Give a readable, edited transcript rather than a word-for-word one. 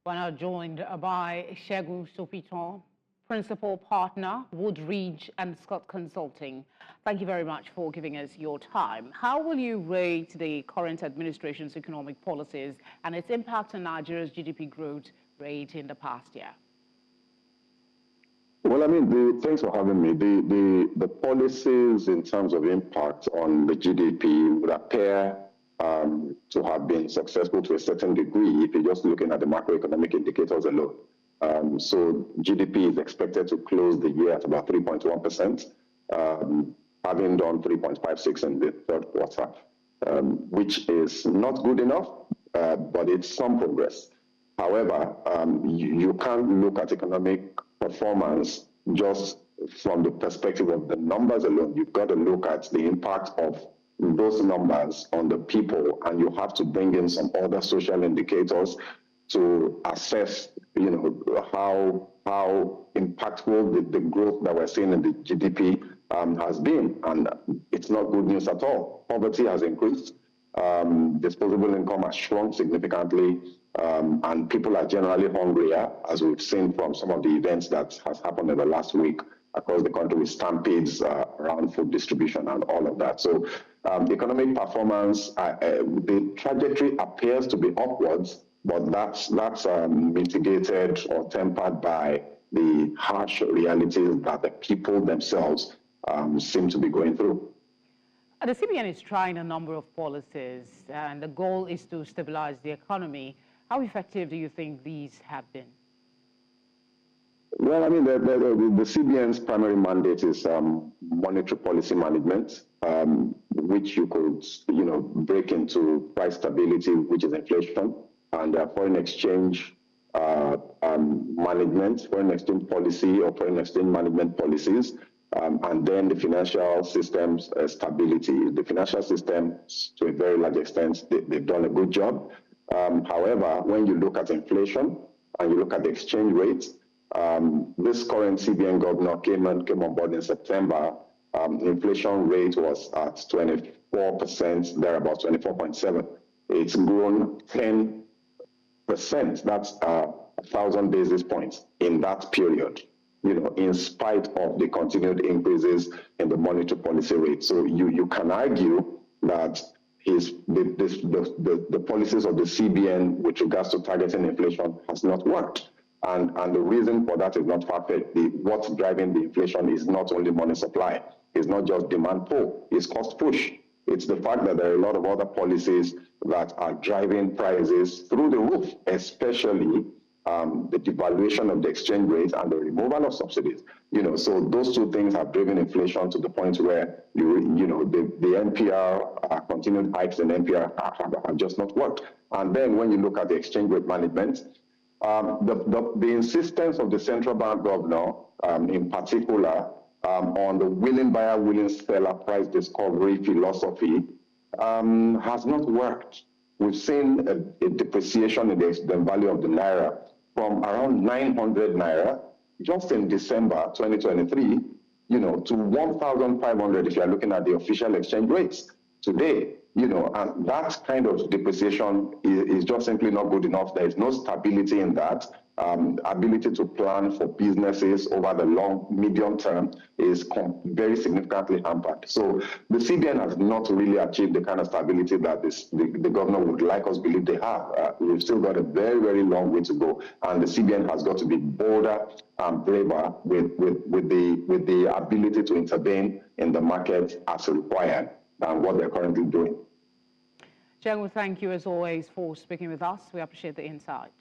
We're now joined by Segun Sopitan, Principal Partner, Woodridge Scott Consulting. Thank you very much for giving us your time. How will you rate the current administration's economic policies and its impact on Nigeria's GDP growth rate in the past year? Well, I mean, thanks for having me. The policies in terms of impact on the GDP would appear to have been successful to a certain degree if you're just looking at the macroeconomic indicators alone. So GDP is expected to close the year at about 3.1%, having done 3.56 in the third quarter, which is not good enough, but it's some progress. However, you can't look at economic performance just from the perspective of the numbers alone. You've got to look at the impact of those numbers on the people, and you have to bring in some other social indicators to assess, how impactful the growth that we're seeing in the GDP has been. And it's not good news at all. Poverty has increased. Disposable income has shrunk significantly, and people are generally hungrier, as we've seen from some of the events that has happened in the last week across the country with stampedes around food distribution and all of that. So economic performance, the trajectory appears to be upwards, but that's mitigated or tempered by the harsh realities that the people themselves seem to be going through. The CBN is trying a number of policies, and the goal is to stabilize the economy. How effective do you think these have been? Well, I mean, the CBN's primary mandate is monetary policy management, which you could, break into price stability, which is inflation, and foreign exchange management, foreign exchange policy or foreign exchange management policies, and then the financial system's stability. The financial system, to a very large extent, they've done a good job. However, when you look at inflation and you look at the exchange rates, this current CBN governor came on board in September. Inflation rate was at 24%, thereabouts 24.7. It's grown 10%. That's 1,000 basis points in that period, in spite of the continued increases in the monetary policy rate. So you can argue that the policies of the CBN with regards to targeting inflation has not worked. And the reason for that is not far-fetched. What's driving the inflation is not only money supply. It's not just demand pull. It's cost push. It's the fact that there are a lot of other policies that are driving prices through the roof, especially the devaluation of the exchange rate and the removal of subsidies. So those two things have driven inflation to the point where the NPR, continued hikes in NPR have just not worked. And then when you look at the exchange rate management, the insistence of the central bank governor, in particular, on the willing buyer, willing seller price discovery philosophy has not worked. We've seen a depreciation in the value of the naira from around 900 naira just in December 2023, to 1,500 if you're looking at the official exchange rates today. And that kind of depreciation is just simply not good enough. There is no stability in that. Ability to plan for businesses over the medium term is very significantly hampered. So the CBN has not really achieved the kind of stability that the governor would like us to believe they have. We've still got a very, very long way to go, and the CBN has got to be bolder and braver with the ability to intervene in the market as required than what they're currently doing. Segun, thank you as always for speaking with us. We appreciate the insight.